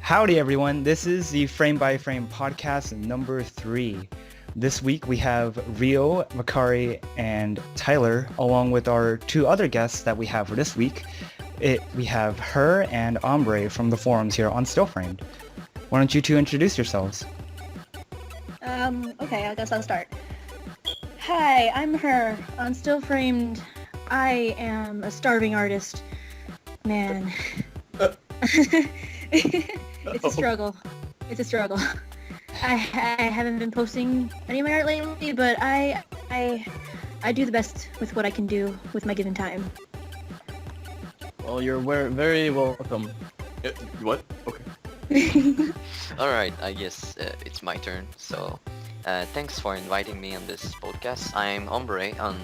Howdy everyone, this is the Frame by Frame podcast number 3. This week we have Rio, Bakari, and Tyler, along with our 2 other guests that we have for this week. We have her and Ombre from the forums here on Still Framed. Why don't you 2 introduce yourselves? Okay, I guess I'll start. Hi, I'm her. On Still Framed, I am a starving artist. Man. It's a struggle. It's a struggle. I haven't been posting any of my art lately, but I do the best with what I can do with my given time. Well, you're very welcome. What? Okay. Alright, I guess it's my turn. So, thanks for inviting me on this podcast. I'm Ombre, a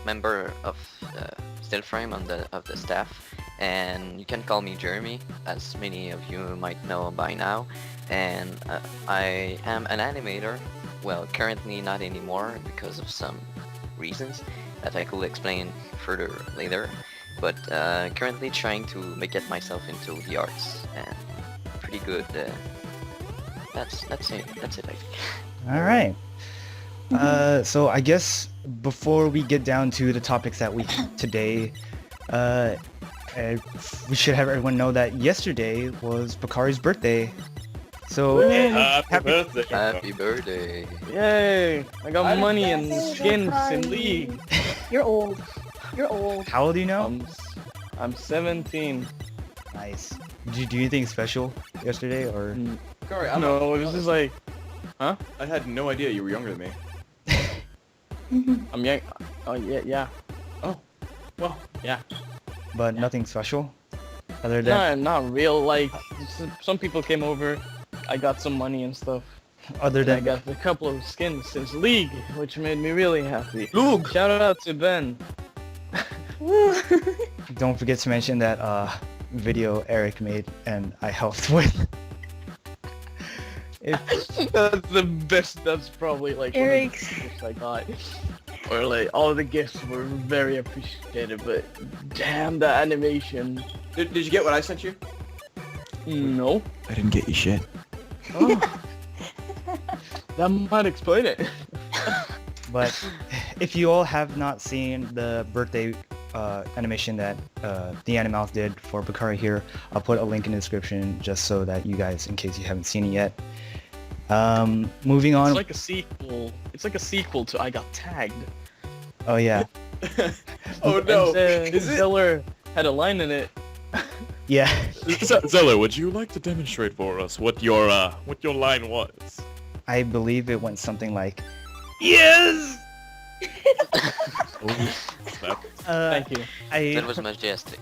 member of Still Frame of the staff, and you can call me Jeremy, as many of you might know by now. And I am an animator. Well, currently not anymore because of some reasons that I could explain further later. But currently trying to get myself into the arts, and pretty good. That's it. I think. All right. So I guess before we get down to the topics that we have today, we should have everyone know that yesterday was Bakari's birthday. So Happy birthday! Happy birthday! Yay! I got money and skins in League. You're old. You're old. How old do you know? I'm 17. Nice. Did you do anything special yesterday, or? Sorry, No, it was just like, huh? I had no idea you were younger than me. I'm young. Oh yeah. Oh, Well, yeah. But nothing special, other than Not real. Like some people came over. I got some money and stuff. other And I than got a couple of skins since League, which made me really happy. Look! Shout out to Ben. don't forget to mention that video Eric made and I helped with. That's the best. That's probably like Eric's. one of the gifts I got. Or like all the gifts were very appreciated, but damn the animation. Did you get what I sent you? No. I didn't get you shit. Oh. That might explain it. But if you all have not seen the birthday animation that the Animouth did for Bakari here, I'll put a link in the description just so that you guys, in case you haven't seen it yet. Moving on. It's like a sequel. It's like a sequel to I Got Tagged. Oh yeah, Oh no! And, Is it? Zeller had a line in it. yeah. Zeller, would you like to demonstrate for us what your line was? I believe it went something like, "Yes." Thank you. That was majestic.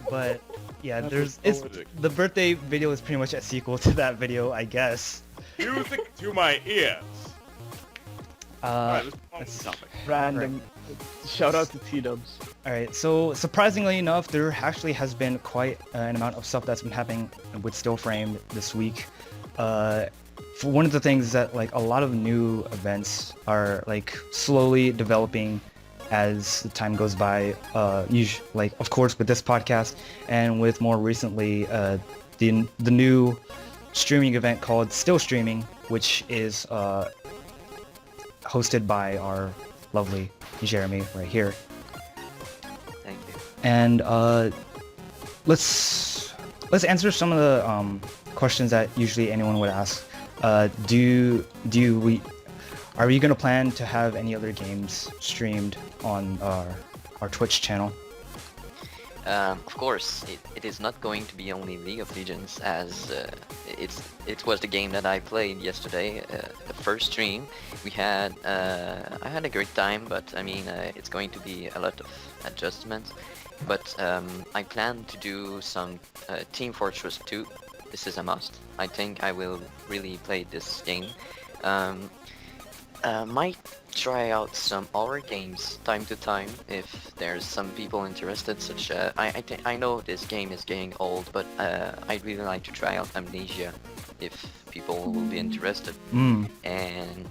But yeah, That there's was poetic. the birthday video is pretty much a sequel to that video, I guess. Music to my ears. Alright, let's move on to let's- the topic. Random. Shout out to T-Dubs. Alright, so surprisingly enough, there actually has been quite an amount of stuff that's been happening with Still Frame this week. For one of the things is that like a lot of new events are like slowly developing as the time goes by. Like of course with this podcast, and with more recently the new streaming event called Still Streaming, which is hosted by our lovely Jeremy right here. Thank you. And let's answer some of the questions that usually anyone would ask. Are we gonna plan to have any other games streamed on our Twitch channel? Of course, it is not going to be only League of Legends, as it was the game that I played yesterday, the first stream. I had a great time, but I mean it's going to be a lot of adjustments. But I plan to do some Team Fortress 2. This is a must. I think I will really play this game. Might try out some horror games time to time if there's some people interested. Such I know this game is getting old, but I'd really like to try out Amnesia if people will be interested. And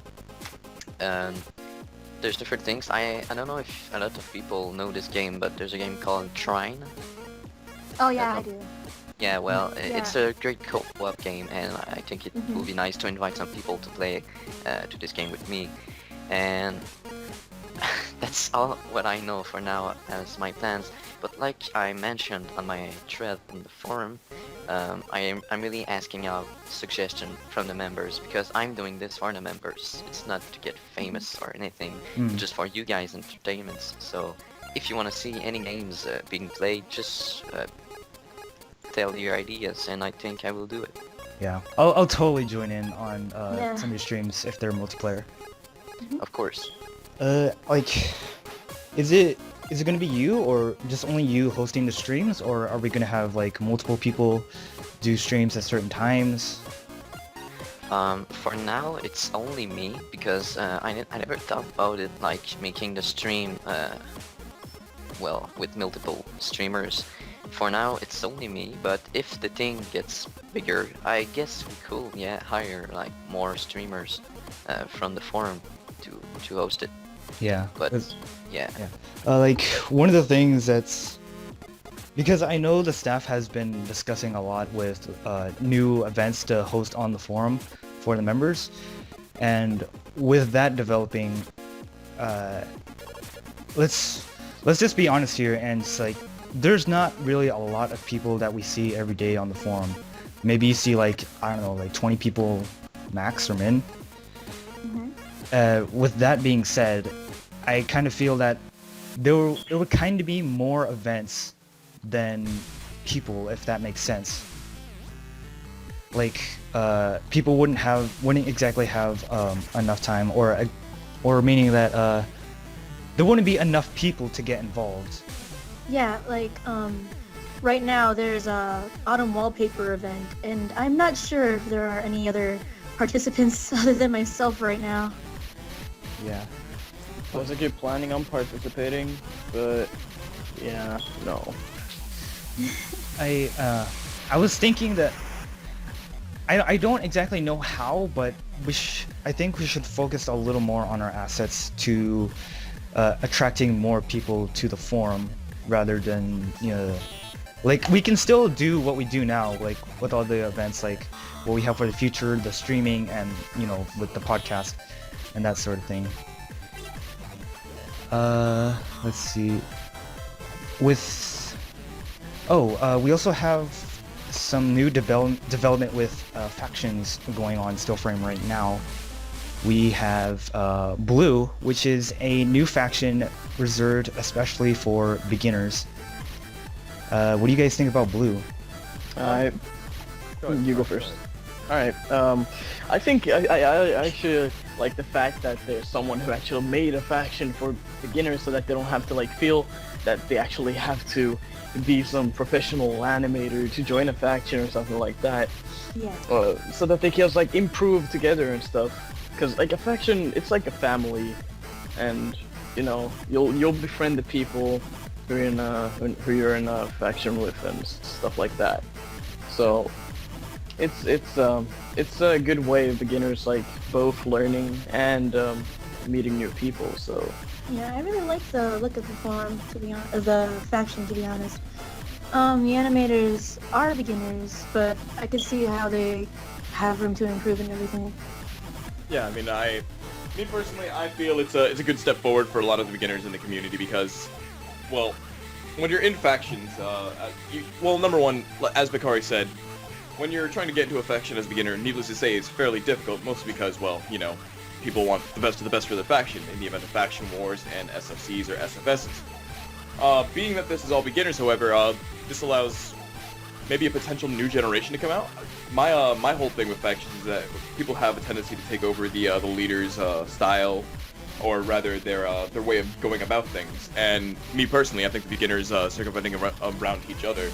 there's different things. I don't know if a lot of people know this game, but there's a game called Trine. Oh yeah, I do. Yeah, well, it's Yeah. a great co-op game, and I think it will be nice to invite some people to play to this game with me. And that's all what I know for now as my plans. But like I mentioned on my thread on the forum, I'm really asking out suggestion from the members because I'm doing this for the members. It's not to get famous or anything, just for you guys' entertainment. So if you want to see any games being played, just tell your ideas, and I think I will do it. Yeah, I'll totally join in on Yeah. some of your streams if they're multiplayer. Of course. Like, is it gonna be you or just only you hosting the streams, or are we gonna have like multiple people do streams at certain times? For now, it's only me because I never thought about it like making the stream, well, with multiple streamers. For now, it's only me, but if the thing gets bigger, I guess we could, yeah, hire like more streamers from the forum to host it. Yeah, But yeah. like one of the things that's because I know the staff has been discussing a lot with new events to host on the forum for the members, and with that developing, let's just be honest here, and it's like there's not really a lot of people that we see every day on the forum. Maybe you see like, I don't know, like 20 people max or min. With that being said, I kind of feel that there would kind of be more events than people, if that makes sense. Like, people wouldn't exactly have enough time, or meaning that there wouldn't be enough people to get involved. Yeah, like, right now there's a autumn wallpaper event, and I'm not sure if there are any other participants other than myself right now. Yeah. I was like planning on participating, but yeah, no. I was thinking that I don't exactly know how, but I think we should focus a little more on our assets to attracting more people to the forum rather than, you know, like we can still do what we do now, like with all the events, like what we have for the future, the streaming, and you know, with the podcast and that sort of thing. Let's see. We also have some new development with factions going on Stillframe right now. We have Blue, which is a new faction reserved especially for beginners. What do you guys think about Blue? You go first. Alright, I think I actually like the fact that there's someone who actually made a faction for beginners so that they don't have to like feel that they actually have to be some professional animator to join a faction or something like that. Yeah. So that they can just like improve together and stuff. Because like a faction, it's like a family, and you know you'll befriend the people who you're in a faction with and stuff like that. So it's a good way of beginners like both learning and meeting new people. So Yeah, I really like the look of the forum, to be honest, of the faction, to be honest. The animators are beginners, but I can see how they have room to improve and everything. Yeah, I mean, me personally, I feel it's a good step forward for a lot of the beginners in the community because, well, when you're in factions, number one, as Bakari said, when you're trying to get into a faction as a beginner, needless to say, it's fairly difficult, mostly because, well, you know, people want the best of the best for their faction in the event of faction wars and SFCs or SFSs. Being that this is all beginners, however, this allows maybe a potential new generation to come out. My whole thing with factions is that people have a tendency to take over the leader's style, or rather their way of going about things. And me personally, I think the beginners circumventing around each other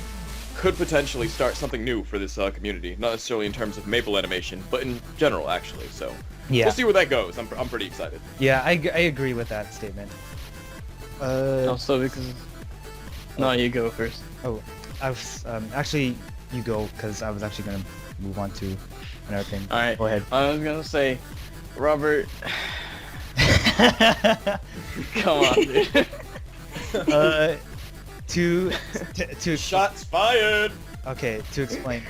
could potentially start something new for this community. Not necessarily in terms of Maple animation, but in general, actually. So Yeah. we'll see where that goes. I'm pretty excited. Yeah, I agree with that statement. also because no, you go first. Oh, I was actually you go because I was actually gonna move on to another thing. All right, Go ahead. I was gonna say, Robert, come on, dude. To Shots fired! Okay, to explain,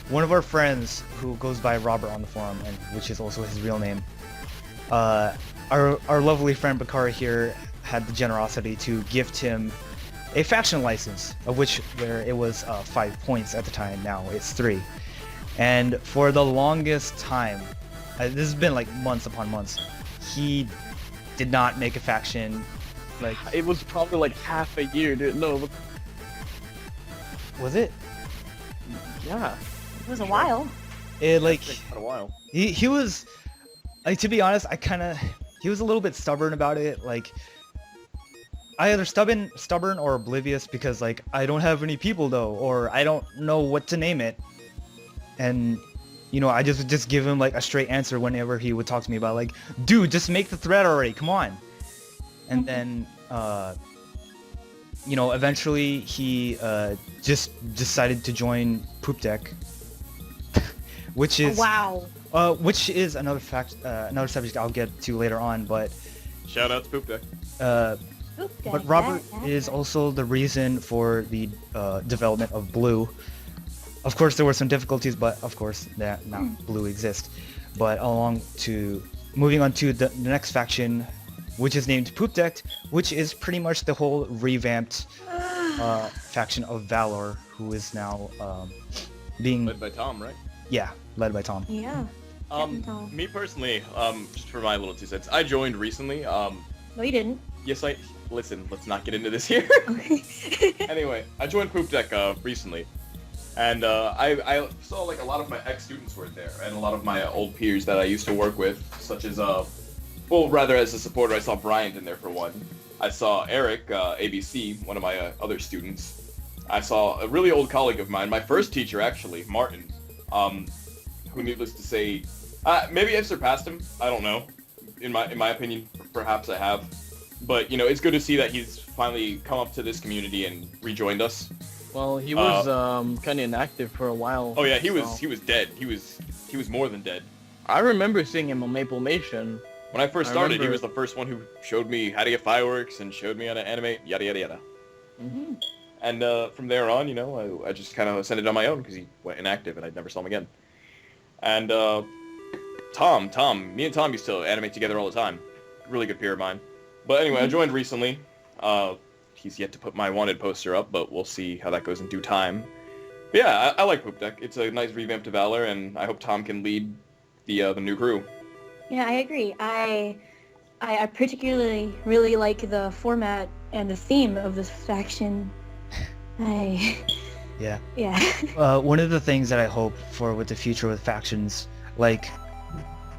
one of our friends who goes by Robert on the forum, and which is also his real name, our lovely friend Bakari here had the generosity to gift him a faction license, of which where it was 5 points at the time. Now it's 3, and for the longest time, this has been like months upon months, he did not make a faction. Like, It was probably like half a year, dude. No, was it? yeah. It was a while. It like Quite a while. he was like, to be honest, he was a little bit stubborn about it. Like, either stubborn or oblivious, because like, I don't have any people though, or I don't know what to name it. And you know, I just give him like a straight answer whenever he would talk to me about like, dude, just make the thread already, come on. And then you know, eventually he just decided to join Poop Deck, which is Wow. which is another subject I'll get to later on. But Shout out to Poop Deck. but Robert is also the reason for the development of Blue. Of course, there were some difficulties, but of course, that now Blue exists. But moving on to the next faction, which is named Poop Deck, which is pretty much the whole revamped faction of Valor, who is now being Led by Tom, right? led by Tom. Yeah. Tom. Me personally, just for my little 2 cents, I joined recently. No, you didn't. Yes, listen, let's not get into this here. Anyway, I joined Poop Deck recently, and I saw like a lot of my ex-students were there, and a lot of my old peers that I used to work with, such as well, rather as a supporter, I saw Bryant in there for one. I saw Eric, ABC, one of my other students. I saw a really old colleague of mine, my first teacher actually, Martin, who, needless to say, maybe I've surpassed him. I don't know. In my opinion, perhaps I have. But you know, it's good to see that he's finally come up to this community and rejoined us. Well, he was kind of inactive for a while. Oh yeah, he was so. dead. He was more than dead. I remember seeing him on Maplemation. When I first I started, he remember- was the first one who showed me how to get fireworks and showed me how to animate, yada yada yada. Mm-hmm. And from there on, you know, I just kind of ascended on my own because he went inactive and I never saw him again. And me and Tom used to animate together all the time. Really good peer of mine. But anyway, I joined recently. He's yet to put my wanted poster up, but we'll see how that goes in due time. But yeah, I like Poop Deck. It's a nice revamp to Valor, and I hope Tom can lead the new crew. Yeah, I agree. I particularly really like the format and the theme of this faction. Yeah. Yeah. One of the things that I hope for with the future with factions, like,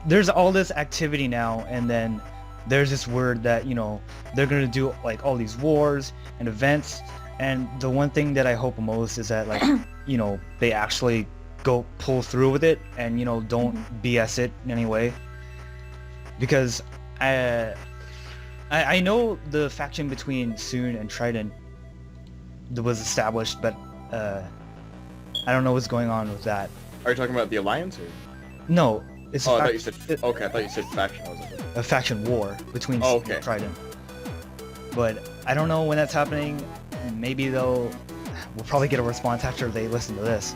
there's all this activity now, and then there's this word that, you know, they're gonna do like all these wars and events, and the one thing that I hope most is that, like, you know, they actually go pull through with it and, you know, don't BS it in any way. Because I know the faction between Soon and Trident that was established, but I don't know what's going on with that. Are you talking about the Alliance or? No, it's Oh, I a, thought you said. Okay, I thought you said faction. I was like, a faction war between Oh, Soon okay. and Trident. But I don't know when that's happening. Maybe we'll probably get a response after they listen to this.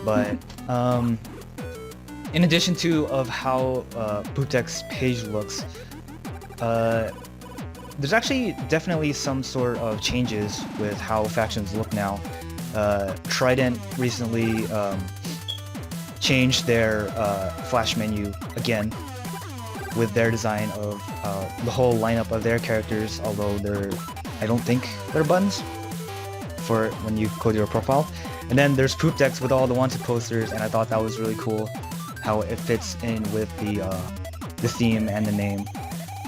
But in addition to of how Poop Deck's page looks, there's actually definitely some sort of changes with how factions look now. Trident recently changed their flash menu again with their design of the whole lineup of their characters, although I don't think they're buttons for when you code your profile. And then there's Poop Decks with all the wanted posters, and I thought that was really cool how it fits in with the theme and the name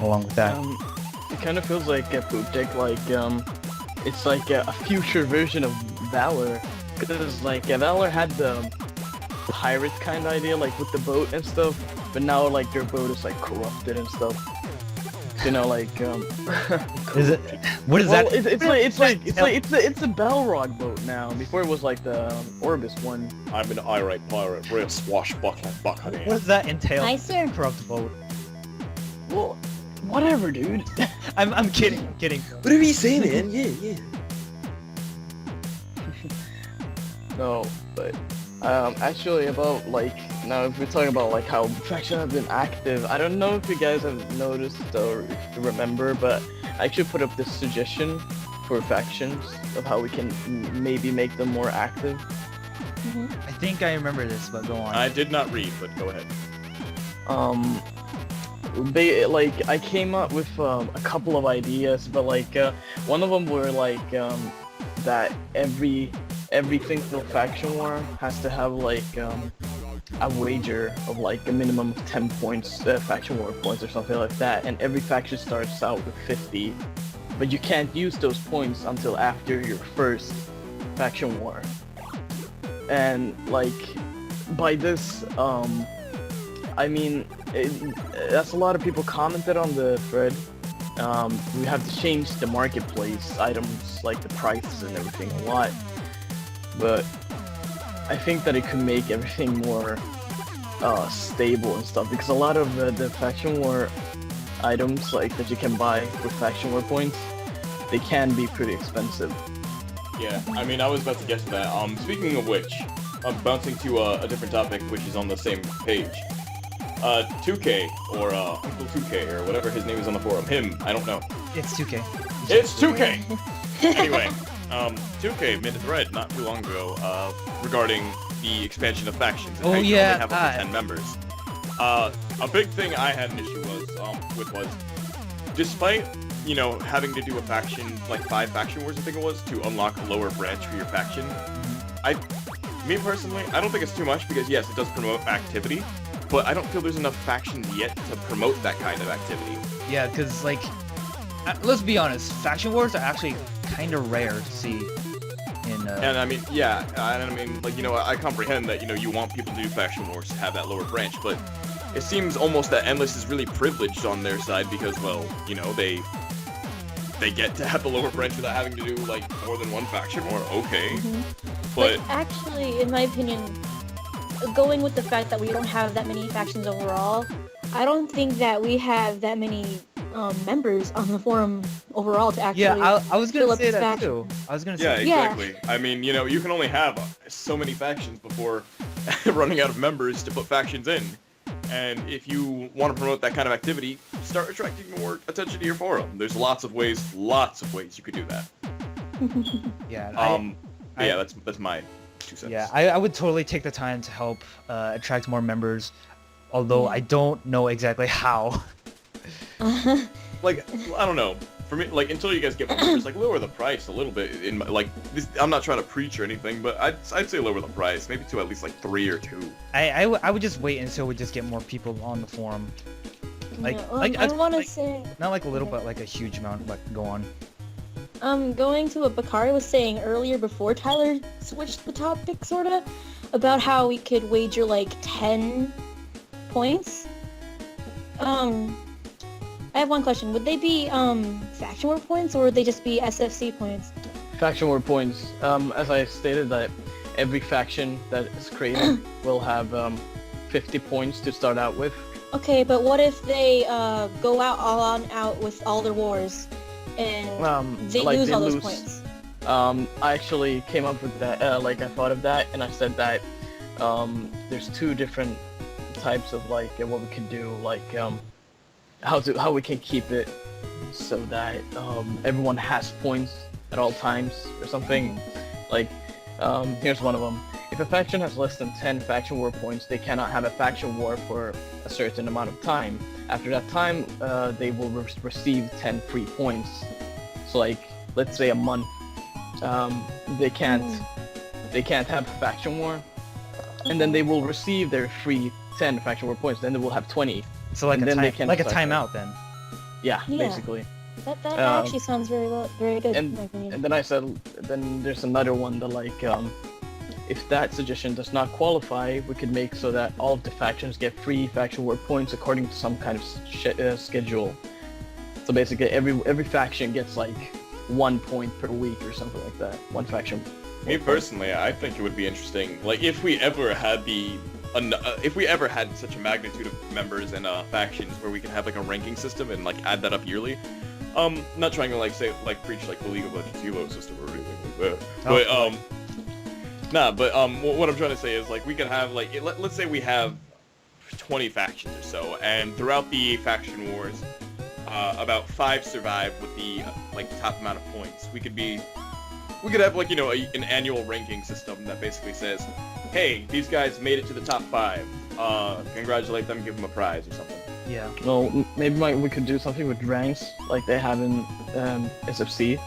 along with that. It kind of feels like a Poop Deck, like it's like a future version of Valor, because like Valor had the pirate kind of idea, like with the boat and stuff, but now like their boat is like corrupted and stuff. You know, like Is it? What is well, that? it's a Balrog boat now. Before it was like the Orbis one. I'm an irate pirate, real swashbuckling Bakari. What does that entail? Nicer. Corrupt boat. Well, whatever, dude. I'm kidding. I'm kidding. Whatever you say, man. Yeah. No, but actually about like now if we're talking about like how factions have been active, I don't know if you guys have noticed or if you remember, but I actually put up this suggestion for factions of how we can maybe make them more active. I think I remember this, but go on. I did not read, but go ahead. Like I came up with a couple of ideas, but like one of them were like that every single faction war has to have like a wager of like a minimum of 10 points, faction war points or something like that, and every faction starts out with 50, but you can't use those points until after your first faction war. And like by this, I mean, that's a lot of people commented on the thread. We have to change the marketplace items, like the prices and everything a lot. But I think that it could make everything more stable and stuff, because a lot of the faction war items like that you can buy with faction war points, they can be pretty expensive. Yeah, I mean, I was about to get to that. Speaking of which, I'm bouncing to a different topic, which is on the same page. 2K, or Uncle 2K, or whatever his name is on the forum. Him, I don't know. It's 2K. It's 2K! Anyway, 2K made a thread not too long ago, regarding the expansion of factions and how you can only have up to 10 members. A big thing I had an issue was, despite, you know, having to do a faction, like 5 faction wars I think it was, to unlock a lower branch for your faction, me personally, I don't think it's too much, because yes, it does promote activity, but I don't feel there's enough factions yet to promote that kind of activity. Yeah, because, like, let's be honest, faction wars are actually kind of rare to see in, And I mean, yeah, and I mean, like, you know, I comprehend that, you know, you want people to do faction wars to have that lower branch, but it seems almost that Endless is really privileged on their side because, well, you know, they get to have the lower branch without having to do, like, more than one faction war, okay. But actually, in my opinion, going with the fact that we don't have that many factions overall, I don't think that we have that many members on the forum overall to actually I was gonna fill up say this that faction. too. I was gonna yeah, say exactly. I mean, you know, you can only have so many factions before running out of members to put factions in. And if you want to promote that kind of activity, start attracting more attention to your forum. There's lots of ways you could do that. yeah. Yeah, that's my 2 cents. Yeah, I would totally take the time to help attract more members, although I don't know exactly how. Like, I don't know. For me, like, until you guys get more members, like, lower the price a little bit. I'm not trying to preach or anything, but I'd say lower the price, maybe to at least like 3 or 2. I would just wait until we just get more people on the forum. Like, I want to say... not like a little, but like a huge amount. But go on. Going to what Bakari was saying earlier before Tyler switched the topic, sorta, about how we could wager like 10 points. I have one question. Would they be faction war points, or would they just be SFC points? Faction war points. As I stated, that every faction that is created will have 50 points to start out with. Okay, but what if they go out with all their wars and they lose all those points? I actually came up with that. I thought of that, and I said that there's 2 different types of like what we can do, like how we can keep it so that everyone has points at all times or something. Like, here's one of them. If a faction has less than 10 faction war points, they cannot have a faction war for a certain amount of time. After that time, they will receive 10 free points. So like, let's say a month, they can't have a faction war, and then they will receive their free 10 faction war points. Then they will have 20. So like and a timeout then. Yeah, basically. That actually sounds very good. And, in my opinion. and then I said, then there's another one that like, if that suggestion does not qualify, we could make so that all of the factions get free faction war points according to some kind of schedule. So basically, every faction gets like 1 point per week or something like that. One faction. Me personally, I think it would be interesting. Like, if we ever had such a magnitude of members and factions where we can have like a ranking system and like add that up yearly. Not trying to like preach like the League of Legends Evo system or anything like that. But Nah, but what I'm trying to say is like we could have like let's say we have 20 factions or so, and throughout the faction wars, about 5 survive with the like top amount of points. We could have like an annual ranking system that basically says, hey, these guys made it to the top 5. Congratulate them, give them a prize or something. Yeah. Well, maybe we could do something with ranks, like they have in SFC.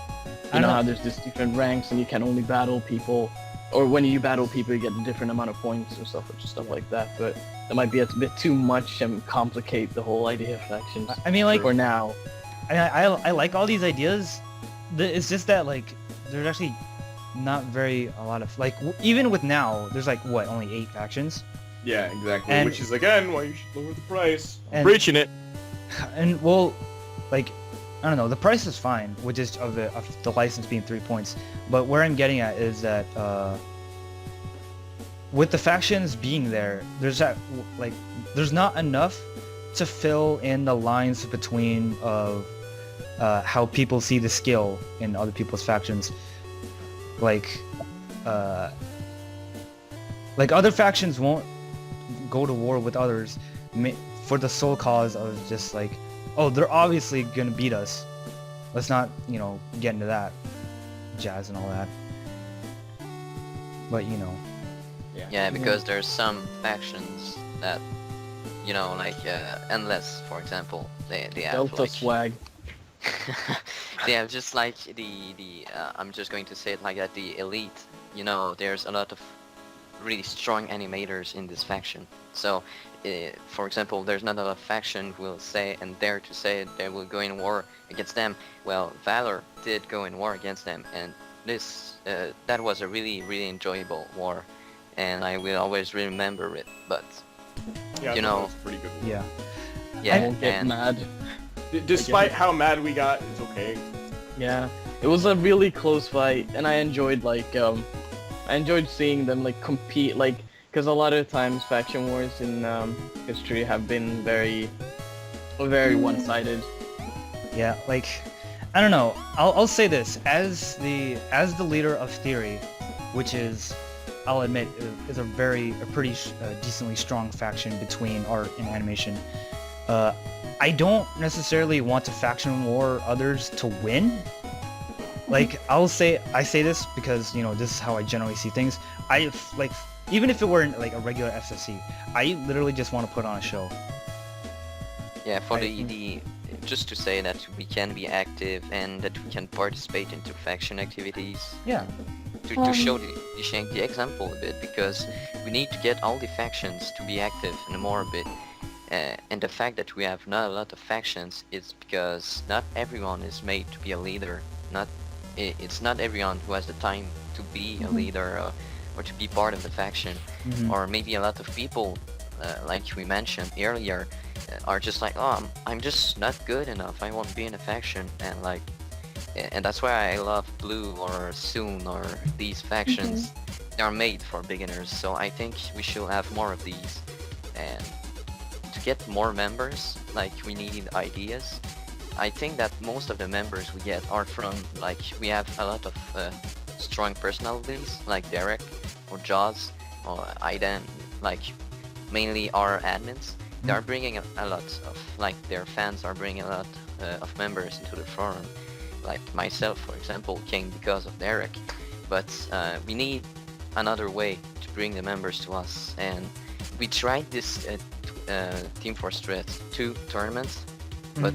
I You know know. how there's just different ranks, and you can only battle people, or when you battle people, you get a different amount of points or stuff like that. But that might be a bit too much and complicate the whole idea of factions. I mean, like, for now. I like all these ideas. It's just that like there's actually not a lot of like even with now there's like what only 8 factions. Yeah, exactly. And- Which is again why you should lower the price. And- Preaching it. And well, like I don't know, the price is fine with just of the license being 3 points. But where I'm getting at is that with the factions being there, there's not enough to fill in the lines between of how people see the skill in other people's factions. Like other factions won't go to war with others for the sole cause of just like, oh, they're obviously gonna beat us. Let's not, get into that jazz and all that. But Yeah, because there's some factions that, like Endless, for example, they have Delta like swag. they have just like the I'm just going to say it like that, the elite. There's a lot of really strong animators in this faction. So, for example, there's not a lot of faction who will say and dare to say they will go in war against them. Well, Valor did go in war against them, and that was a really, really enjoyable war, and I will always remember it. But Yeah, I You thought know, that was pretty good. yeah. yeah, I won't get and mad. Despite how mad we got, it's okay. Yeah, it was a really close fight, and I enjoyed seeing them like compete, like, because a lot of times faction wars in history have been very one-sided. Yeah, like I don't know. I'll say this as the leader of Theory, which is, I'll admit, is a pretty decently strong faction between art and animation. I don't necessarily want to faction war others to win. Like I say this because this is how I generally see things. I like even if it were like a regular FSC, I literally just want to put on a show. yeah, for Right. the just to say that we can be active and that we can participate into faction activities. Yeah. To show the example a bit, because we need to get all the factions to be active and more a bit. And the fact that we have not a lot of factions is because not everyone is made to be a leader. It's not everyone who has the time to be a leader or to be part of the faction. Mhm. Or maybe a lot of people, like we mentioned earlier, are just like, oh, I'm just not good enough. I won't be in a faction, and that's why I love Blue or Soon or these factions. They are made for beginners, so I think we should have more of these. And to get more members, like, we need ideas. I think that most of the members we get are from, like, we have a lot of strong personalities, like Derek or Jaws or Aidan, like, mainly our admins. They are bringing a lot of, like, their fans are bringing a lot of members into the forum. Like myself, for example, came because of Derek. But we need another way to bring the members to us. And we tried this Team Fortress 2 tournament, but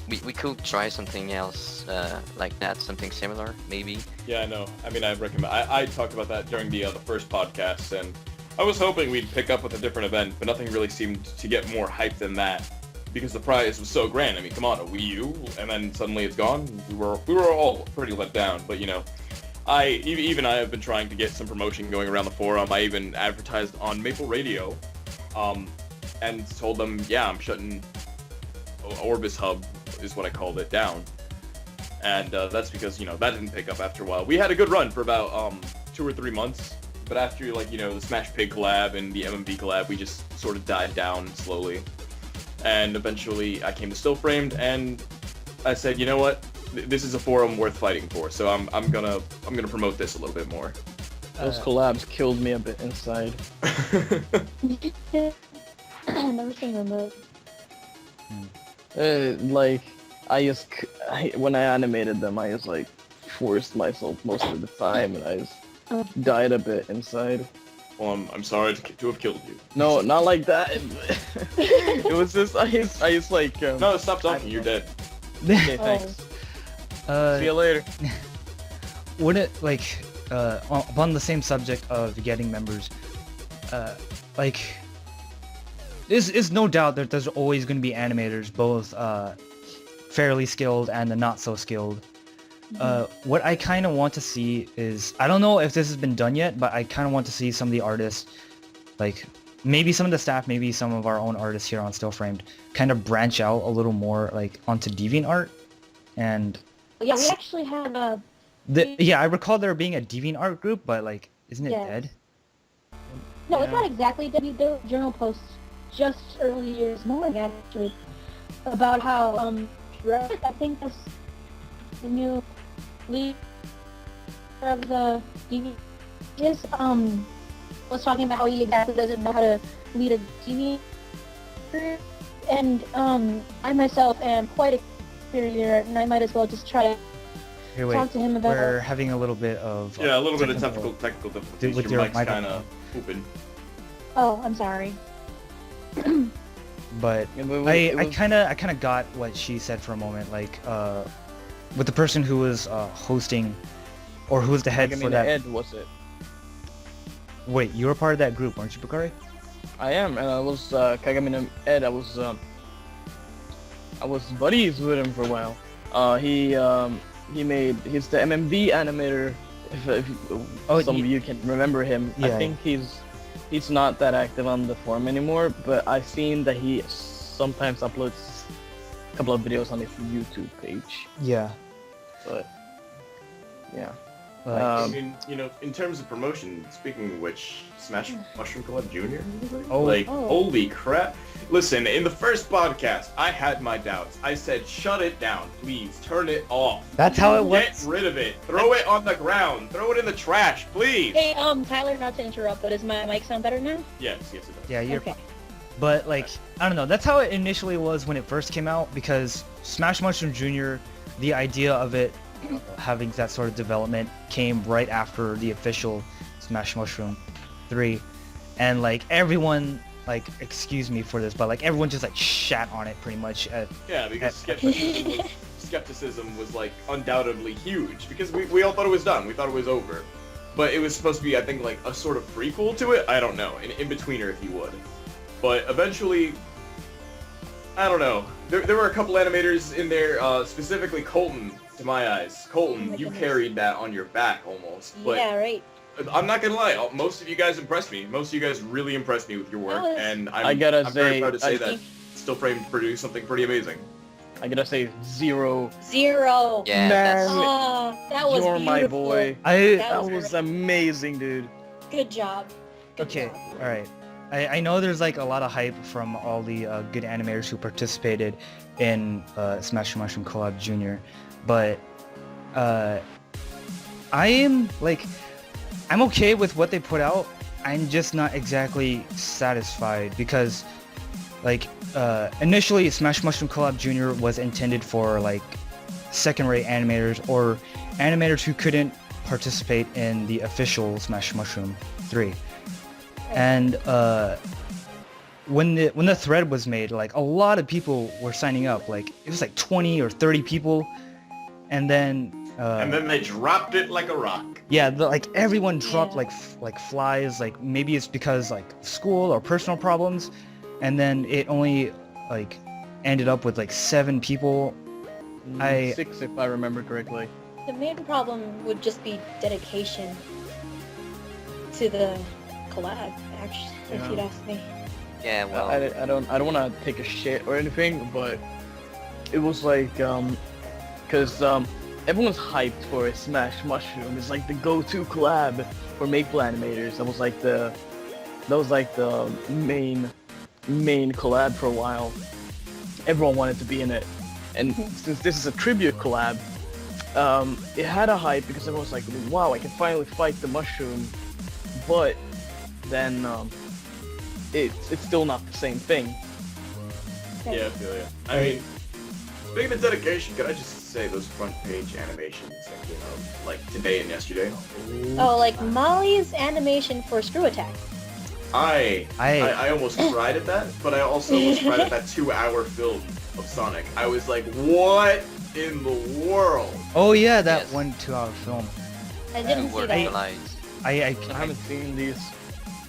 we could try something else like that, something similar, maybe. Yeah, I know. I mean, I recommend. I talked about that during the first podcast, and I was hoping we'd pick up with a different event, but nothing really seemed to get more hype than that, because the prize was so grand. I mean, come on, a Wii U, and then suddenly it's gone. We were all pretty let down, but I have been trying to get some promotion going around the forum. I even advertised on Maple Radio, and told them, yeah, I'm shutting Orbis Hub is what I called it, down. And that's because that didn't pick up after a while. We had a good run for about 2 or 3 months, but after the Smash Pig collab and the MMV collab, we just sort of died down slowly. And eventually I came to Still Framed, and I said, you know what, this is a forum worth fighting for, so I'm gonna promote this a little bit more. Those collabs killed me a bit inside. I've never seen them, but Like, when I animated them, I just like forced myself most of the time, and I just died a bit inside. Well, I'm sorry to have killed you. No, not like that. It was just I just like. No, stop talking. You're dead. Okay, thanks. See you later. Would it like upon the same subject of getting members, like there's no doubt that there's always going to be animators, both fairly skilled and the not so skilled. What I kind of want to see is, I don't know if this has been done yet, but I kind of want to see some of the artists, like maybe some of the staff, maybe some of our own artists here on Still Framed, kind of branch out a little more like onto DeviantArt. And yeah, we actually have a. yeah, I recall there being a DeviantArt group, but like, isn't it dead? No, it's not exactly dead. There were journal posts just earlier this morning actually about how I think that's the new lead of the DV is was talking about how he exactly doesn't know how to lead a DV group, and I myself am quite experienced, and I might as well just try to Here, wait. talk to him about We're having a little bit of Yeah, a little bit of technical difficulties. with your your mic's kind microphone. of pooping. Oh, I'm sorry. But I kind of got what she said for a moment, like with the person who was hosting, or who was the head for that. Ed was it? Wait, you were part of that group, weren't you, Bakari? I am, and I was Kagami Ed. I was buddies with him for a while. He's the MMV animator. If some of you can remember him, Yeah. I think he's not that active on the forum anymore. But I've seen that he sometimes uploads a couple of videos on his YouTube page. Yeah. But yeah. Like, I mean, you know, in terms of promotion, speaking of which, Smash Mushroom Collab Jr.? Oh. Like, Oh. holy crap. Listen, in the first podcast, I had my doubts. I said, shut it down, please. Turn it off. that's how it Get works. rid of it. Throw it on the ground. Throw it in the trash, please. Hey, Tyler, not to interrupt, but does my mic sound better now? Yes, it does. Yeah, you're. Okay. But like, I don't know. That's how it initially was when it first came out, because Smash Mushroom Jr., the idea of it having that sort of development came right after the official Smash Mushroom 3, and like everyone, like, excuse me for this, but like everyone just like shat on it pretty much. Yeah, because skepticism was like undoubtedly huge, because we all thought it was done. We thought it was over. But it was supposed to be, I think, like a sort of prequel to it. I don't know, an in-betweener if you would. But eventually, I don't know. There were a couple animators in there, specifically Colton, to my eyes. Colton, Oh my you goodness. carried that on your back almost. But Yeah, right. I'm not gonna lie, most of you guys impressed me. Most of you guys really impressed me with your work, Oh, and I gotta I'm very say, proud to say I that Still Framed produced something pretty amazing. I gotta say, Zero. Zero. Yeah, Man. Oh, that was You're beautiful. my boy. I That was amazing, dude. Good job. Good okay, job. all right. I know there's like a lot of hype from all the good animators who participated in Smash Mushroom Collab Jr., but I am like, I'm okay with what they put out. I'm just not exactly satisfied, because like initially Smash Mushroom Collab Jr. was intended for like second-rate animators, or animators who couldn't participate in the official Smash Mushroom 3. And when the thread was made, like a lot of people were signing up. Like it was like 20 or 30 people, and then they dropped it like a rock. yeah, like everyone dropped Yeah. like flies. Like maybe it's because like school or personal problems, and then it only like ended up with like 7 people. 6 if I remember correctly. The main problem would just be dedication to the collab, actually, if Yeah. you'd ask me. yeah, well, I don't want to take a shit or anything, but it was like because everyone's hyped for Smash Mushroom. It's like the go-to collab for Maple animators. That was like the main collab for a while. Everyone wanted to be in it, and since this is a tribute collab, it had a hype because everyone was like, wow, I can finally fight the mushroom but then it's still not the same thing. Yeah, I feel ya. I mean, speaking of dedication, could I just say those front page animations that came out like today and yesterday? Oh, like Molly's animation for ScrewAttack. I almost cried at that, but I also almost cried at that 2-hour film of Sonic. I was like, what in the world? Oh yeah, that Yes. 1 2-hour film. I didn't see that. I I haven't seen these.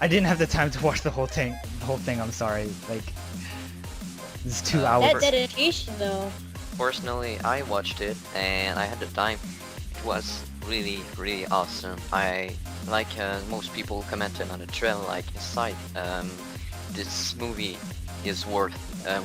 I didn't have the time to watch the whole thing. I'm sorry. Like, it's 2 That hours. That dedication, though. Personally, I watched it and I had the time. It was really, really awesome. I like most people commented on the trail, like inside. This movie is worth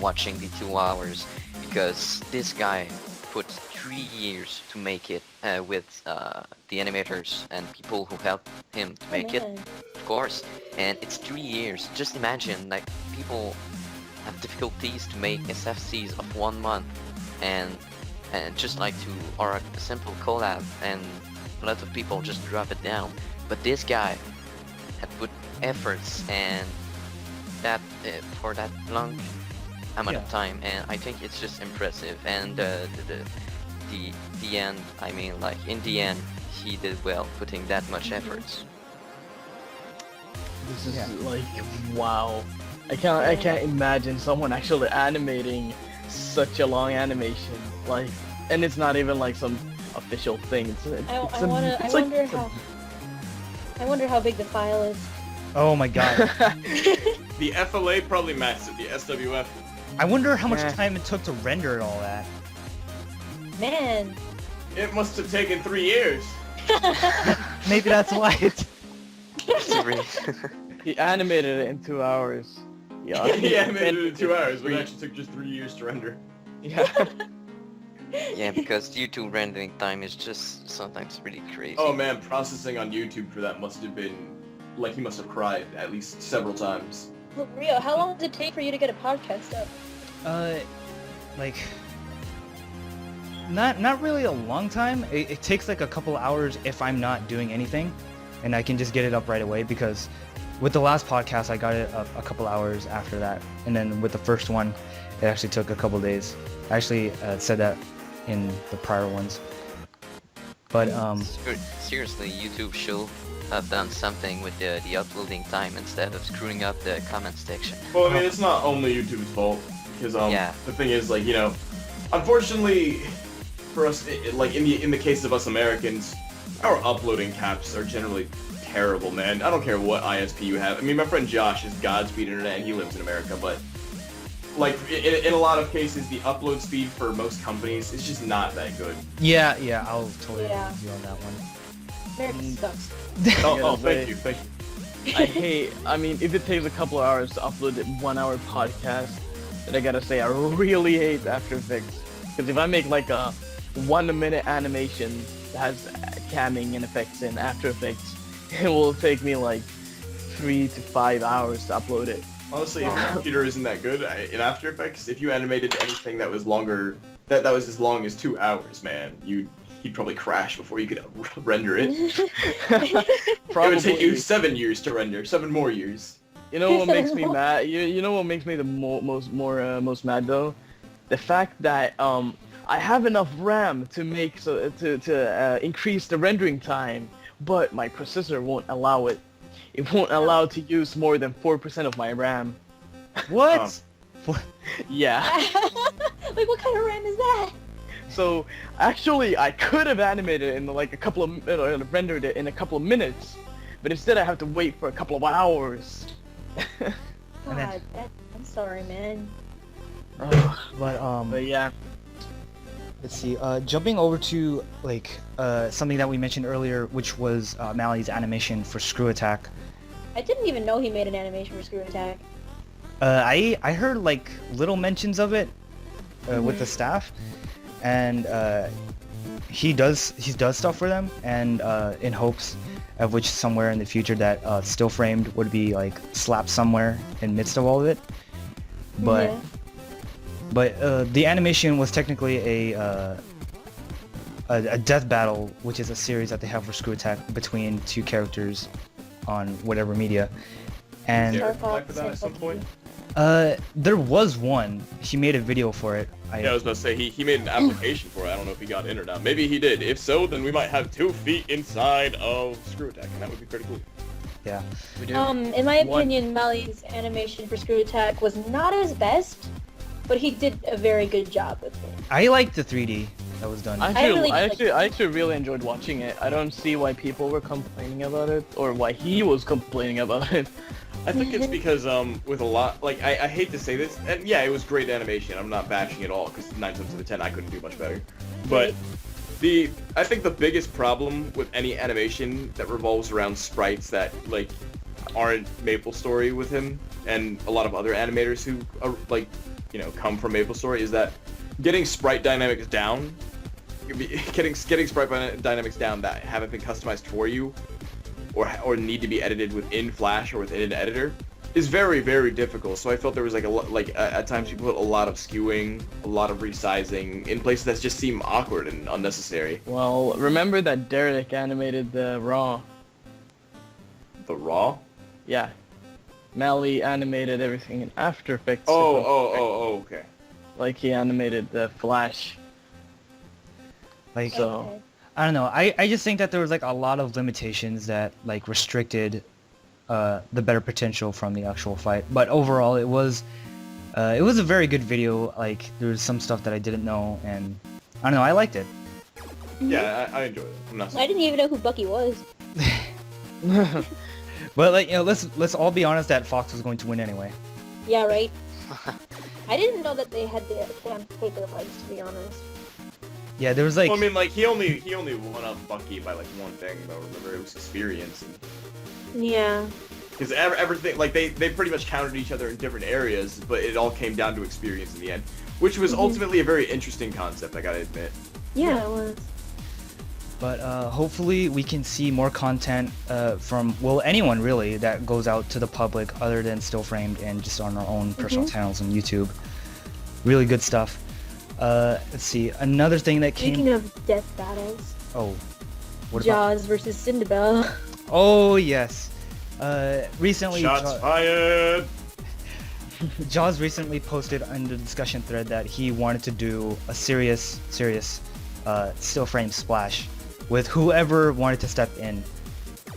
watching the 2 hours because this guy put 3 years to make it with the animators and people who helped him to make it, Man. of course. And it's 3 years. Just imagine, like, people have difficulties to make SFCs of 1 month, and just like to, or a simple collab, and a lot of people just drop it down. But this guy had put efforts and that for that long amount of time, and I think it's just impressive. And the end, I mean, like, in the end, he did well putting that much efforts. This is Yeah. like, wow. I can't imagine someone actually animating such a long animation. Like, and it's not even like some official thing. I wonder how big the file is. Oh my god. The FLA probably maxed it, the SWF. I wonder how much Yeah. time it took to render all that. Man. It must have taken 3 years. Maybe that's why it. He animated it in 2 hours. Yeah. He animated it in 2 hours, but it actually took just 3 years to render. Yeah. Yeah, because YouTube rendering time is just sometimes really crazy. Oh man, processing on YouTube for that must have been, like, he must have cried at least several times. Look, Rio, how long does it take for you to get a podcast up? Like, not really a long time. It takes like a couple hours if I'm not doing anything, and I can just get it up right away, because with the last podcast I got it up a couple hours after that, and then with the first one it actually took a couple days. I actually said that in the prior ones. But Seriously, YouTube should have done something with the uploading time instead of screwing up the comment section. Well, I mean, it's not only YouTube's fault, because Yeah. the thing is, like, you know, unfortunately for us, like in the case of us Americans, our uploading caps are generally terrible, man. I don't care what ISP you have. I mean, my friend Josh is Godspeed Internet, and he lives in America, but like in a lot of cases, the upload speed for most companies is just not that good. yeah, I'll totally Yeah. agree with you on that one. America sucks. Oh, but- thank you. I mean, if it takes a couple of hours to upload a 1 hour podcast, then I gotta say I really hate After Effects. Because if I make like a 1 minute animation that has camming and effects in After Effects, it will take me like 3 to 5 hours to upload it. Honestly, if your computer isn't that good in After Effects, if you animated anything that was longer, that was as long as 2 hours, man, he'd probably crash before you could render it. It would take you 7 years to render, 7 more years. You know what makes me mad? You know what makes me the most mad though? The fact that I have enough RAM to make to increase the rendering time, but my processor won't allow it. It won't allow to use more than 4% of my RAM. What? Yeah. Like, what kind of RAM is that? So actually, I could have animated it in like a couple of rendered it in a couple of minutes, but instead I have to wait for a couple of hours. And then- God, I'm sorry, man. But yeah. Let's see. Jumping over to like something that we mentioned earlier, which was Mally's animation for ScrewAttack. I didn't even know he made an animation for ScrewAttack. I heard like little mentions of it with the staff, and he does stuff for them, and in hopes of which somewhere in the future that still framed would be like slapped somewhere in midst of all of it. But Yeah. but the animation was technically a death battle, which is a series that they have for ScrewAttack between two characters, on whatever media. And Derek apply for that at some point? there was one. He made a video for it. Yeah, I was about to say, he made an application for it. I don't know if he got in or not. Maybe he did. If so, then we might have 2 feet inside of ScrewAttack, and that would be pretty cool. Yeah. We do. In my opinion, Mali's animation for ScrewAttack was not his best, but he did a very good job with it. I like the 3D that was done. I really actually really enjoyed watching it. I don't see why people were complaining about it, or why he was complaining about it. I think it's because, with a lot, like, I hate to say this, and yeah, it was great animation. I'm not bashing it all, because 9 times out of 10, I couldn't do much better. But I think the biggest problem with any animation that revolves around sprites that, like, aren't Maplestory with him, and a lot of other animators who are, like, you know, come from Maplestory, is that getting sprite dynamics down, getting sprite dynamics down that haven't been customized for you, or need to be edited within Flash or within an editor, is very, very difficult. So I felt there was like at times people put a lot of skewing, a lot of resizing in places that just seem awkward and unnecessary. Well, remember that Derek animated the Raw. The Raw? Yeah. Mali animated everything in After Effects. Okay. Like he animated the Flash. Like, So, I don't know. I just think that there was like a lot of limitations that like restricted the better potential from the actual fight. But overall, it was a very good video. Like there was some stuff that I didn't know, and I don't know. I liked it. Yeah, I enjoyed it. I'm not I didn't even know who Bucky was. But like, you know, let's all be honest that Fox was going to win anyway. Yeah, right? I didn't know that they had the fan paper rights, to be honest. Yeah, there was like. Well, I mean, like he only won up Bucky by like one thing though. Remember, it was experience. Yeah. Because everything, like they pretty much countered each other in different areas, but it all came down to experience in the end, which was ultimately a very interesting concept. I gotta admit. Yeah, it was. But hopefully we can see more content from, well, anyone really that goes out to the public other than Still Framed and just on our own personal channels on YouTube. Really good stuff. Let's see, another thing that came... Speaking of death battles, Oh, what about... Jaws versus Cinderbell. Oh, yes. Recently... Shots fired! Jaws recently posted on the discussion thread that he wanted to do a serious still frame splash with whoever wanted to step in.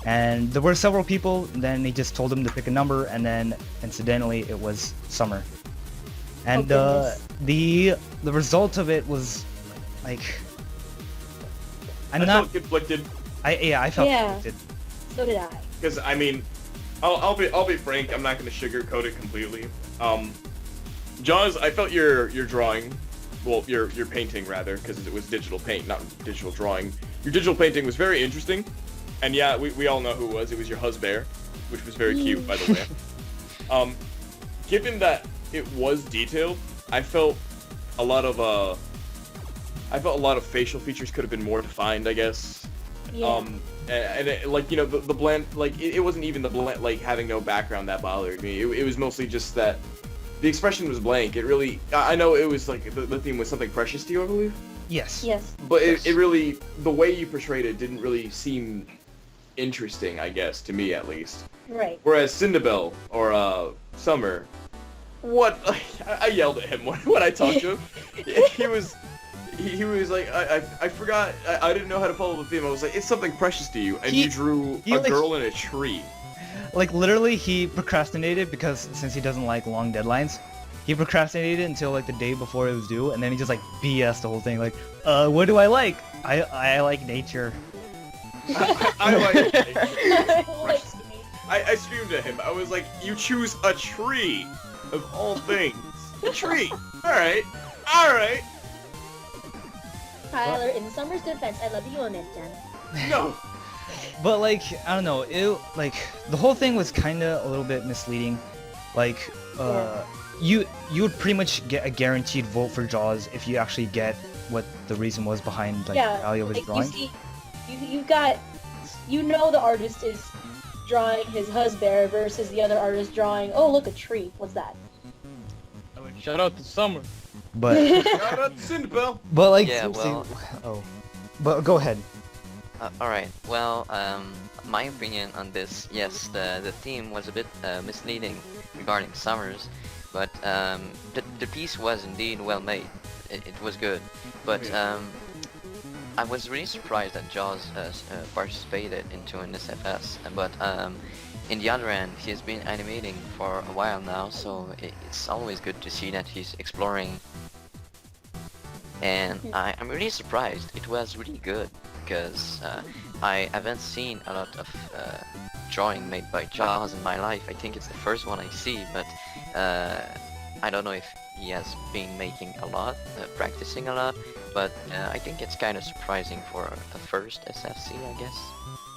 And there were several people, then he just told them to pick a number, and then incidentally it was Summer. And the result of it was like I felt conflicted. I felt conflicted. So did I. Because I mean, I'll be frank. I'm not going to sugarcoat it completely. Jaws, I felt your drawing, well, your painting rather, because it was digital paint, not digital drawing. Your digital painting was very interesting, and yeah, we all know who it was. It was your husband, which was very cute, by the way. Given that it was detailed, I felt a lot of facial features could have been more defined, I guess. Yeah. And it, like, you know, the blend, like, it wasn't even the blend, like, having no background that bothered me. It was mostly just that the expression was blank. It really, I know it was, like, the theme was something precious to you, I believe. Yes. Yes. But it really, the way you portrayed it didn't really seem interesting, I guess, to me at least. Right. Whereas Cinderbell, or, Summer, what, I yelled at him when I talked to him. He was like, I forgot, I didn't know how to follow the theme. I was like, it's something precious to you, and you drew a girl in a tree. Like, literally, he procrastinated because since he doesn't like long deadlines, he procrastinated until, like, the day before it was due, and then he just, like, BS the whole thing, like, what do I like? I like nature. I like nature. I screamed at him. I was like, you choose a tree, of all things. A tree. Alright. Alright. Tyler, in Summer's defense, I love you on it, Jen. No. But, like, I don't know, like, the whole thing was kind of a little bit misleading. Like, you would pretty much get a guaranteed vote for Jaws if you actually get what the reason was behind, like, the value of his drawing. You see, you know the artist is drawing his husband versus the other artist drawing, oh, look, a tree. What's that? Shout out to Summer. But Shout out to Cinderbell. but like Yeah, well- but go ahead. Alright, well, my opinion on this, yes, the theme was a bit misleading regarding summers, but the piece was indeed well made. It was good, but I was really surprised that Jaws participated into an SFS, but in the other end, he's been animating for a while now, so it's always good to see that he's exploring. And I'm really surprised. It was really good because I haven't seen a lot of drawing made by Jaws in my life. I think it's the first one I see, but I don't know if he has been making a lot, practicing a lot, but I think it's kind of surprising for a first SFC, I guess.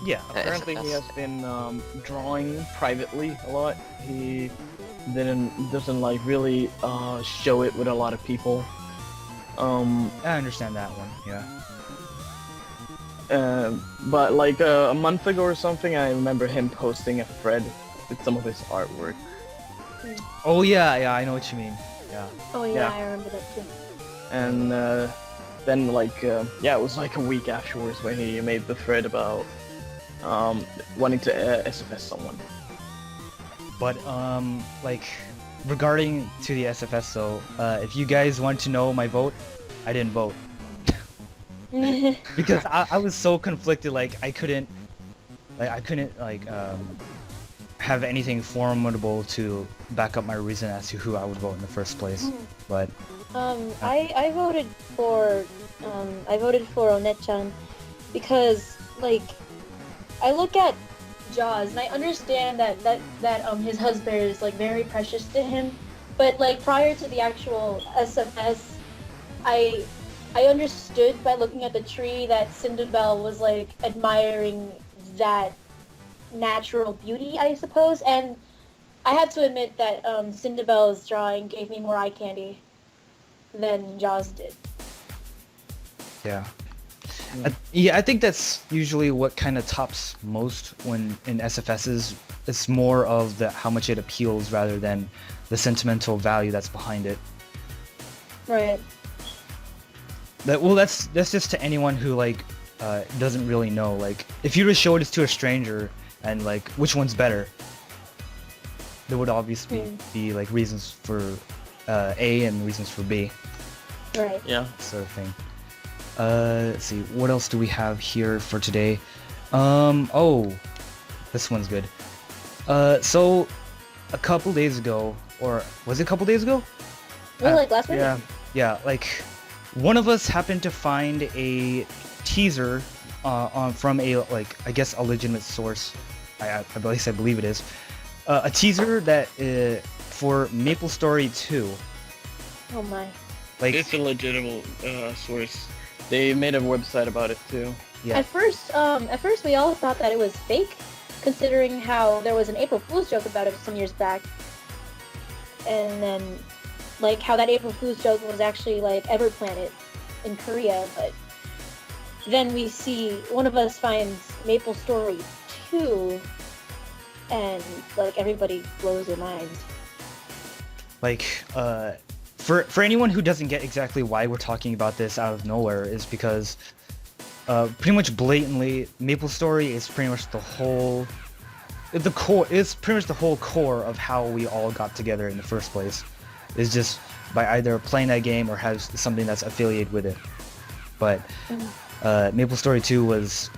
Yeah. Apparently he has been drawing privately a lot. He doesn't like really show it with a lot of people. I understand that one. Yeah. But like a month ago or something, I remember him posting a thread with some of his artwork. Oh yeah, I know what you mean. Yeah. Oh yeah, Yeah. I remember that too. And then like yeah, it was like a week afterwards when he made the thread about wanting to SFS someone. But like regarding to the SFS though, if you guys want to know my vote, I didn't vote because I was so conflicted. Like I couldn't have anything formidable to back up my reason as to who I would vote in the first place. But I voted for Onet-chan because like I look at Jaws and I understand that his husband is like very precious to him, but like prior to the actual SFS, I understood by looking at the tree that Cinderbell was like admiring that natural beauty, I suppose, and I have to admit that Cinderbell's drawing gave me more eye candy than Jaws did. yeah. Yeah, I think that's usually what kind of tops most when in SFSs. It's more of the how much it appeals rather than the sentimental value that's behind it. Right. That's just to anyone who like doesn't really know. Like if you just showed it to a stranger and like which one's better, there would obviously be like reasons for A and reasons for B. Right. Yeah. Sort of thing. Let's see, what else do we have here for today? Oh, this one's good. So a couple days ago, or was it a couple days ago? Really, like last week? Yeah, like one of us happened to find a teaser from a like I guess a legitimate source. At least I believe it is. A teaser that for Maplestory 2. Oh my. Like It's a legitimate source. They made a website about it too. yeah. At first we all thought that it was fake, considering how there was an April Fool's joke about it some years back. And then, like, how that April Fool's joke was actually, like, Everplanet in Korea, but then we see one of us finds Maplestory 2, and, like, everybody blows their minds. Like, for anyone who doesn't get exactly why we're talking about this out of nowhere is because pretty much blatantly Maplestory is pretty much the whole core of how we all got together in the first place. Is just by either playing that game or has something that's affiliated with it. But Maplestory 2 was,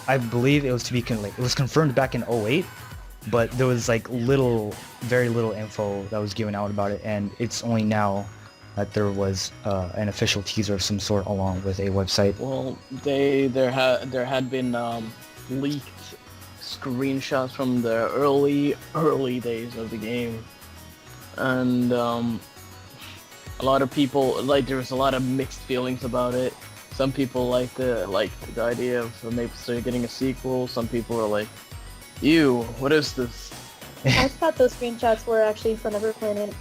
I believe it was it was confirmed back in 08, but there was like very little info that was given out about it, and it's only now that there was an official teaser of some sort along with a website. Well, there had been leaked screenshots from the early days of the game, and a lot of people there was a lot of mixed feelings about it. Some people liked the idea of Maplestory getting a sequel. Some people were like, "Ew, what is this?" I thought those screenshots were actually from Everplanet.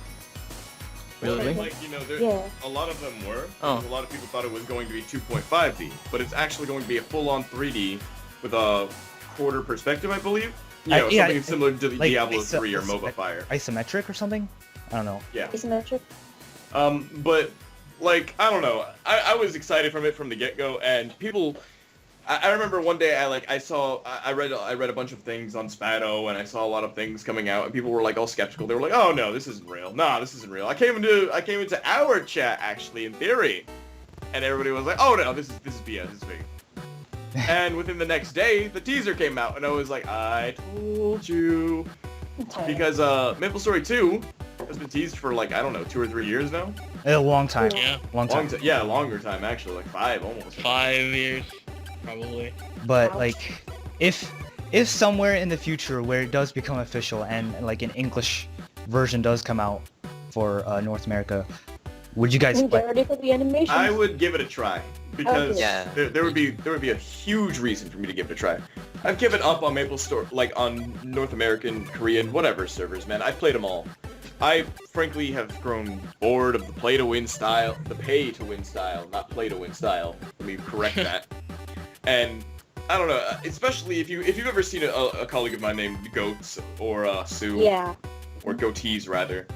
Really? Like, you know, Yeah. a lot of them were. Oh. A lot of people thought it was going to be 2.5D, but it's actually going to be a full-on 3D with a quarter perspective, I believe. You know, Yeah, something similar to the like Diablo 3 or MOBA Fire. Isometric or something? I don't know. Yeah. Asymmetric. But, like, I don't know. I was excited from it from the get-go, and people I remember one day I read a bunch of things on Spado, and I saw a lot of things coming out, and people were like all skeptical. They were like, "Oh no, this isn't real. Nah, this isn't real." I came into our chat actually in theory, and everybody was like, "Oh no, this is BS. This is fake." And within the next day, the teaser came out, and I was like, "I told you," because Maplestory 2 has been teased for like, I don't know, 2 or 3 years now. A long time. Yeah. Long time. Yeah, longer time actually, like 5 almost. 5 years, probably. But like, if somewhere in the future where it does become official and like an English version does come out for North America, would you guys Get play? ready for the animation. I would give it a try because Yeah. there would be a huge reason for me to give it a try. I've given up on Maplestory, like on North American, Korean, whatever servers, man. I've played them all. I frankly have grown bored of the play-to-win style, the pay-to-win style, not play-to-win style. Let me correct that. And I don't know, especially if you've ever seen a colleague of mine named Goats or Sue, Yeah. or Goatees rather.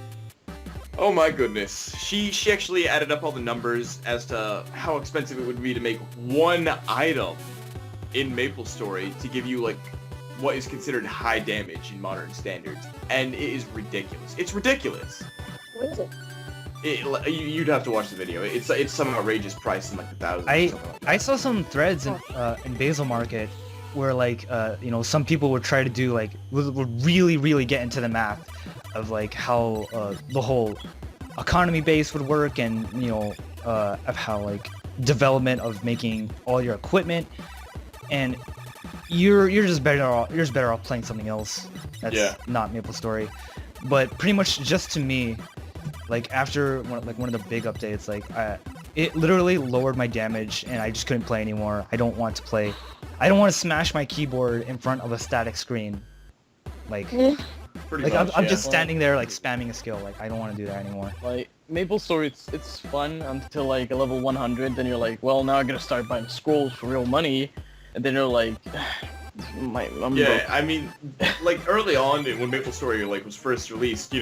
Oh my goodness. She actually added up all the numbers as to how expensive it would be to make one item in Maplestory to give you like what is considered high damage in modern standards, and it is ridiculous. It's ridiculous. What is it? You'd have to watch the video. It's some outrageous price in like the thousands. or something like that. I saw some threads in Basil Market where like some people would try to do like would really get into the math of like how the whole economy base would work, and of how like development of making all your equipment, and you're just better off playing something else that's not Maplestory. But pretty much just to me, like after one of the big updates, like it literally lowered my damage and I just couldn't play anymore. I don't want to play. I don't want to smash my keyboard in front of a static screen. Like Pretty like much, I'm yeah. just standing there like spamming a skill. Like I don't want to do that anymore. Like Maplestory, it's fun until like a level 100. Then you're like, well, now I gotta start buying scrolls for real money, and then you're like, I'm Yeah, broke. I mean, like early on when Maplestory like was first released,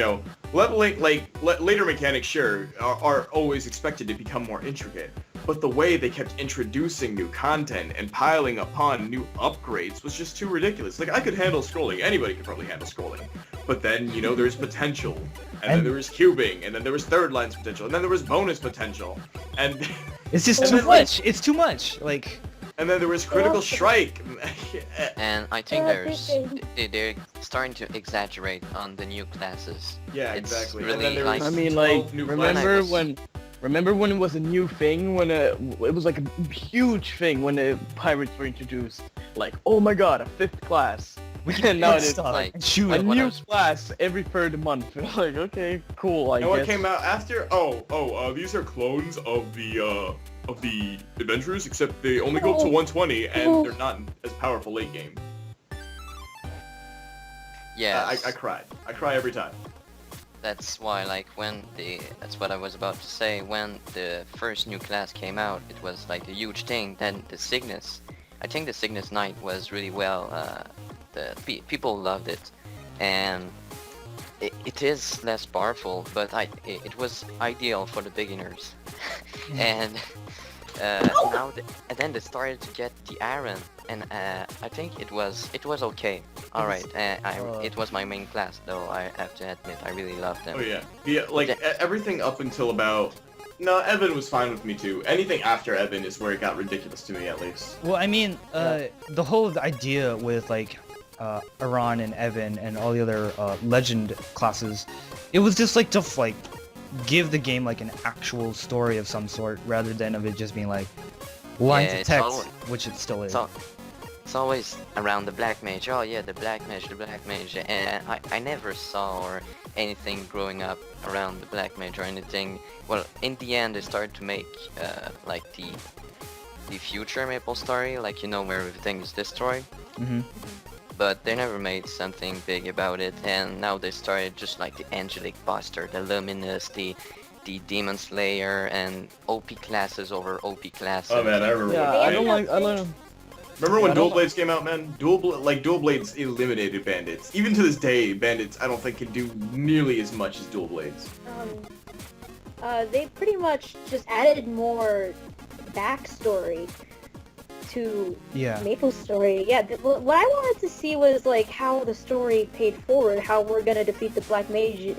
leveling later mechanics sure are always expected to become more intricate, but the way they kept introducing new content and piling upon new upgrades was just too ridiculous. Like I could handle scrolling, anybody could probably handle scrolling, but then there's potential, and then there was cubing, and then there was third lines potential, and then there was bonus potential, and It's just And too then, like- much. It's too much. Like and then there was critical strike. And I think Yeah, they're starting to exaggerate on the new classes. Yeah, It's exactly. really and then there like- was I mean, 12 like, new remember classes. when it was a new thing, when it was like a huge thing when the pirates were introduced? Like, oh my god, a 5th class. we And can now put it's stuff like- and shoot A it. what new else? class every 3rd month. Like, okay, cool, I And guess. what came out after? These are clones of the adventurers, except they only go up to 120 and they're not as powerful late game. Yeah, I cried. I cry every time. that's why like that's what I was about to say. When the first new class came out, it was like a huge thing. Then the Cygnus, I think the Cygnus Knight was really well. People loved it, and it is less powerful, but it was ideal for the beginners. And and then they started to get the Iron, and I think it was okay. All right, it was my main class though. I have to admit, I really loved them. Oh yeah, everything up until about. No, Evan was fine with me too. Anything after Evan is where it got ridiculous to me, at least. Well, I mean, the whole idea with like Iran and Evan and all the other legend classes, it was just like to like give the game like an actual story of some sort, rather than of it just being like lines Yeah, of it's text, always- which it still is. It's always around the Black Mage. Oh yeah, the Black Mage, and I never saw or anything growing up around the Black Mage or anything. Well, in the end, they started to make like the future Maplestory, like where everything is destroyed. hmm But they never made something big about it, and now they started just like the Angelic Buster, the Luminous, the Demon Slayer, and OP classes over OP classes. Oh man, I remember. Yeah, I don't like. Remember when I Dual don't- Blades came out, man? Dual Blades eliminated bandits. Even to this day, bandits I don't think can do nearly as much as Dual Blades. They pretty much just added more backstory to Yeah. Maplestory, yeah, what I wanted to see was like how the story paid forward, how we're gonna defeat the Black Mage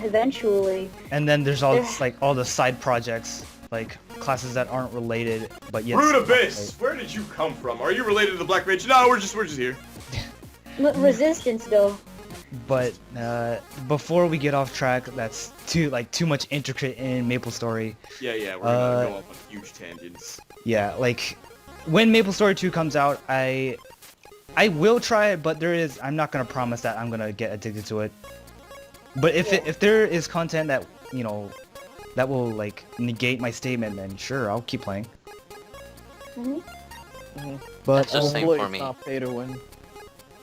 eventually. And then there's all like all the side projects, like classes that aren't related, but yet. Brood Abyss, where did you come from? Are you related to the Black Mage? No, we're just here. Resistance, though. But before we get off track, that's too much intricate in Maplestory. Yeah, we're gonna go off on huge tangents. Yeah, like when Maplestory 2 comes out, I will try it, but I'm not gonna promise that I'm gonna get addicted to it. But if there is content that that will like negate my statement, then sure, I'll keep playing. But That's the same Hopefully for it's me. not pay to win.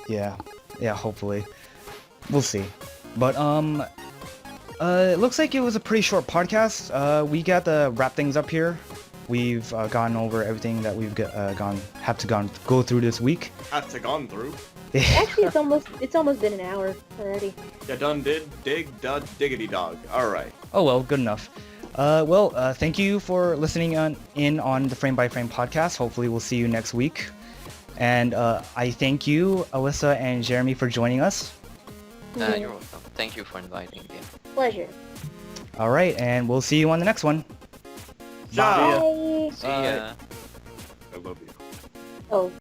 yeah, hopefully, we'll see. But it looks like it was a pretty short podcast. We got to wrap things up here. We've gone over everything that we've go through this week. Have to gone through. Actually, it's almost been an hour already. Yeah, done did diggity dog. All right. Oh well, good enough. Thank you for listening in on the Frame by Frame podcast. Hopefully we'll see you next week. And I thank you, Alyssa and Jeremy, for joining us. You're welcome. Thank you for inviting me. Pleasure. All right, and we'll see you on the next one. Ciao. Bye. See ya. I love you. Oh.